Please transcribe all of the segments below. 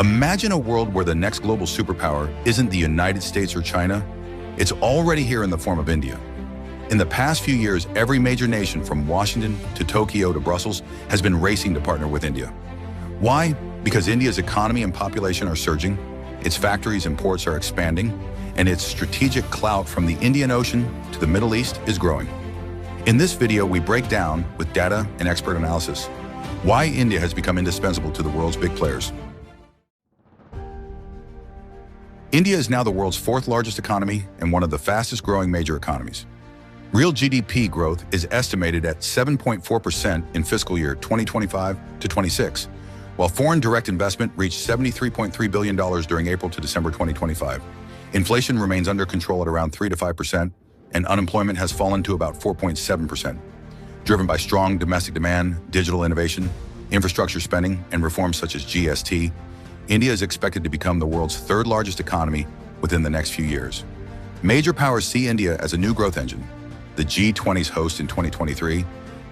Imagine a world where the next global superpower isn't the United States or China. It's already here in the form of India. In the past few years, every major nation from Washington to Tokyo to Brussels has been racing to partner with India. Why? Because India's economy and population are surging, its factories and ports are expanding, and its strategic clout from the Indian Ocean to the Middle East is growing. In this video, we break down, with data and expert analysis, why India has become indispensable to the world's big players. India is now the world's fourth largest economy and one of the fastest growing major economies. Real GDP growth is estimated at 7.4% in fiscal year 2025 to 26, while foreign direct investment reached $73.3 billion during April to December 2025. Inflation remains under control at around 3 to 5%, and unemployment has fallen to about 4.7%. Driven by strong domestic demand, digital innovation, infrastructure spending, and reforms such as GST, India is expected to become the world's third largest economy within the next few years. Major powers see India as a new growth engine. The G20's host in 2023,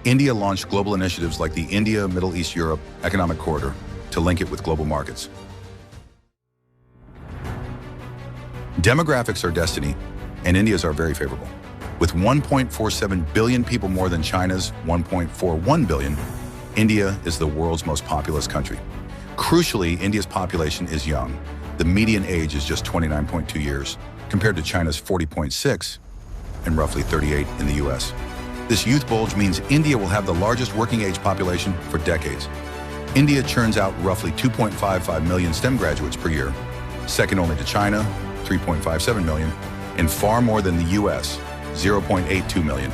India launched global initiatives like the India, Middle East, Europe Economic Corridor to link it with global markets. Demographics are destiny, and India's are very favorable. With 1.47 billion people more than China's 1.41 billion, India is the world's most populous country. Crucially, India's population is young. The median age is just 29.2 years, compared to China's 40.6 and roughly 38 in the US. This youth bulge means India will have the largest working age population for decades. India churns out roughly 2.55 million STEM graduates per year, second only to China, 3.57 million, and far more than the US, 0.82 million.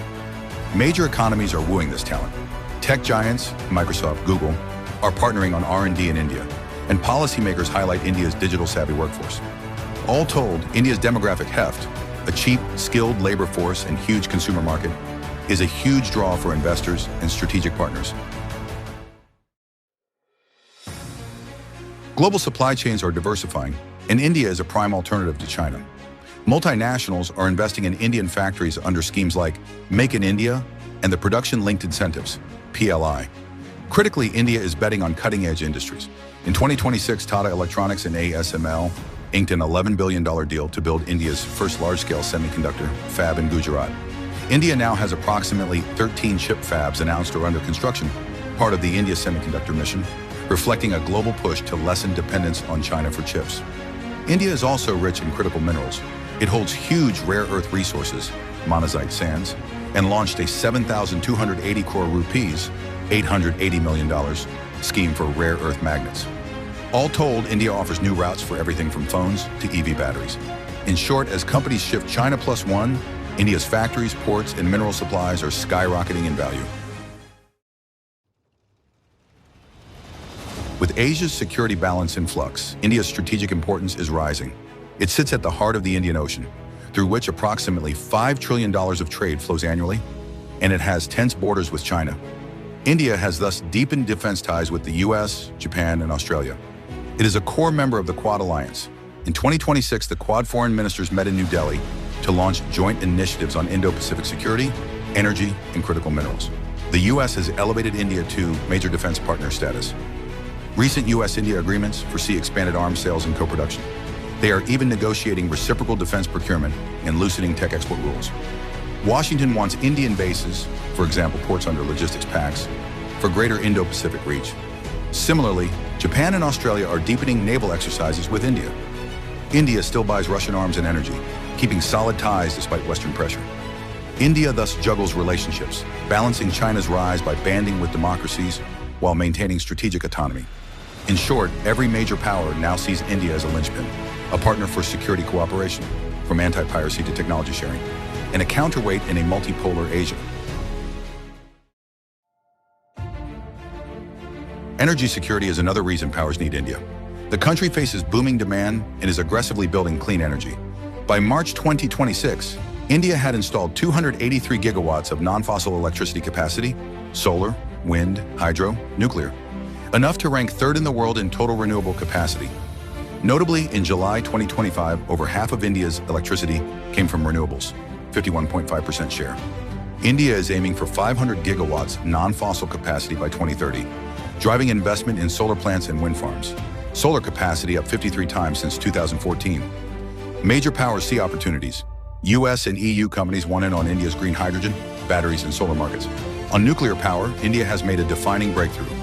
Major economies are wooing this talent. Tech giants, Microsoft, Google, are partnering on R&D in India, and policymakers highlight India's digital-savvy workforce. All told, India's demographic heft, a cheap, skilled labor force and huge consumer market, is a huge draw for investors and strategic partners. Global supply chains are diversifying, and India is a prime alternative to China. Multinationals are investing in Indian factories under schemes like Make in India and the Production-Linked Incentives, PLI. Critically, India is betting on cutting-edge industries. In 2026, Tata Electronics and ASML inked an $11 billion deal to build India's first large-scale semiconductor fab in Gujarat. India now has approximately 13 chip fabs announced or under construction, part of the India Semiconductor Mission, reflecting a global push to lessen dependence on China for chips. India is also rich in critical minerals. It holds huge rare earth resources, monazite sands, and launched a 7,280 crore rupees, $880 million, scheme for rare earth magnets. All told, India offers new routes for everything from phones to EV batteries. In short, as companies shift China plus one, India's factories, ports, and mineral supplies are skyrocketing in value. With Asia's security balance in flux, India's strategic importance is rising. It sits at the heart of the Indian Ocean, through which approximately $5 trillion of trade flows annually, and it has tense borders with China. India has thus deepened defense ties with the US, Japan, and Australia. It is a core member of the Quad Alliance. In 2026, the Quad foreign ministers met in New Delhi to launch joint initiatives on Indo-Pacific security, energy, and critical minerals. The US has elevated India to major defense partner status. Recent US-India agreements foresee expanded arms sales and co-production. They are even negotiating reciprocal defense procurement and loosening tech export rules. Washington wants Indian bases, for example, ports under logistics pacts, for greater Indo-Pacific reach. Similarly, Japan and Australia are deepening naval exercises with India. India still buys Russian arms and energy, keeping solid ties despite Western pressure. India thus juggles relationships, balancing China's rise by banding with democracies while maintaining strategic autonomy. In short, every major power now sees India as a linchpin, a partner for security cooperation, from anti-piracy to technology sharing, and a counterweight in a multipolar Asia. Energy security is another reason powers need India. The country faces booming demand and is aggressively building clean energy. By March 2026, India had installed 283 gigawatts of non-fossil electricity capacity, solar, wind, hydro, nuclear, enough to rank third in the world in total renewable capacity. Notably, in July 2025, over half of India's electricity came from renewables, 51.5% share. India is aiming for 500 gigawatts non-fossil capacity by 2030, driving investment in solar plants and wind farms. Solar capacity up 53 times since 2014. Major powers see opportunities. US and EU companies want in on India's green hydrogen, batteries, and solar markets. On nuclear power, India has made a defining breakthrough.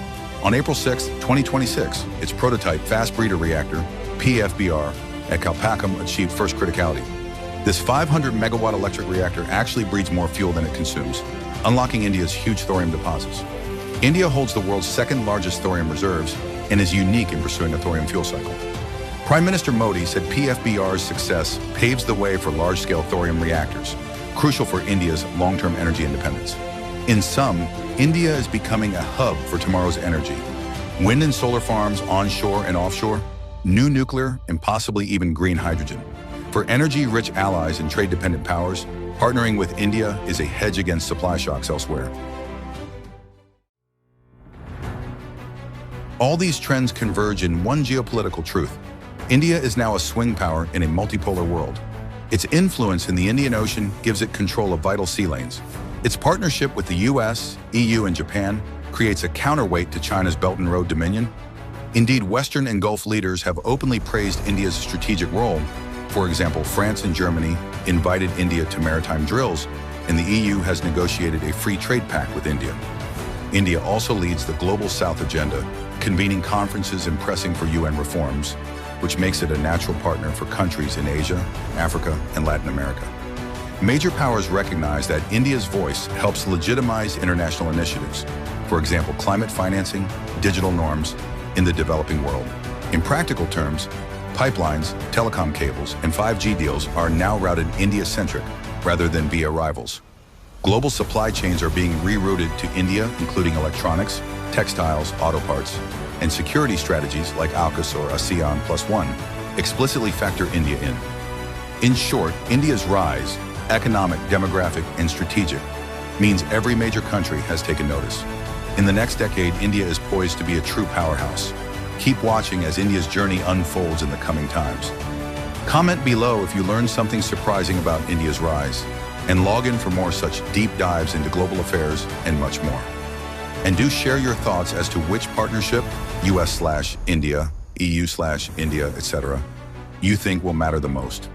On April 6, 2026, its prototype fast breeder reactor, PFBR, at Kalpakkam achieved first criticality. This 500 megawatt electric reactor actually breeds more fuel than it consumes, unlocking India's huge thorium deposits. India holds the world's second largest thorium reserves and is unique in pursuing a thorium fuel cycle. Prime Minister Modi said PFBR's success paves the way for large-scale thorium reactors, crucial for India's long-term energy independence. In sum, India is becoming a hub for tomorrow's energy. Wind and solar farms onshore and offshore, new nuclear, and possibly even green hydrogen. For energy-rich allies and trade-dependent powers, partnering with India is a hedge against supply shocks elsewhere. All these trends converge in one geopolitical truth. India is now a swing power in a multipolar world. Its influence in the Indian Ocean gives it control of vital sea lanes. Its partnership with the US, EU, and Japan creates a counterweight to China's Belt and Road dominion. Indeed, Western and Gulf leaders have openly praised India's strategic role. For example, France and Germany invited India to maritime drills, and the EU has negotiated a free trade pact with India. India also leads the Global South agenda, convening conferences and pressing for UN reforms, which makes it a natural partner for countries in Asia, Africa, and Latin America. Major powers recognize that India's voice helps legitimize international initiatives, for example, climate financing, digital norms, in the developing world. In practical terms, pipelines, telecom cables, and 5G deals are now routed India-centric rather than via rivals. Global supply chains are being rerouted to India, including electronics, textiles, auto parts, and security strategies like AUKUS or ASEAN +1 explicitly factor India in. In short, India's rise, economic, demographic, and strategic, means every major country has taken notice. In the next decade, India is poised to be a true powerhouse. Keep watching as India's journey unfolds in the coming times. Comment below if you learned something surprising about India's rise, and log in for more such deep dives into global affairs and much more. And do share your thoughts as to which partnership, US/India, EU/India, etc., you think will matter the most.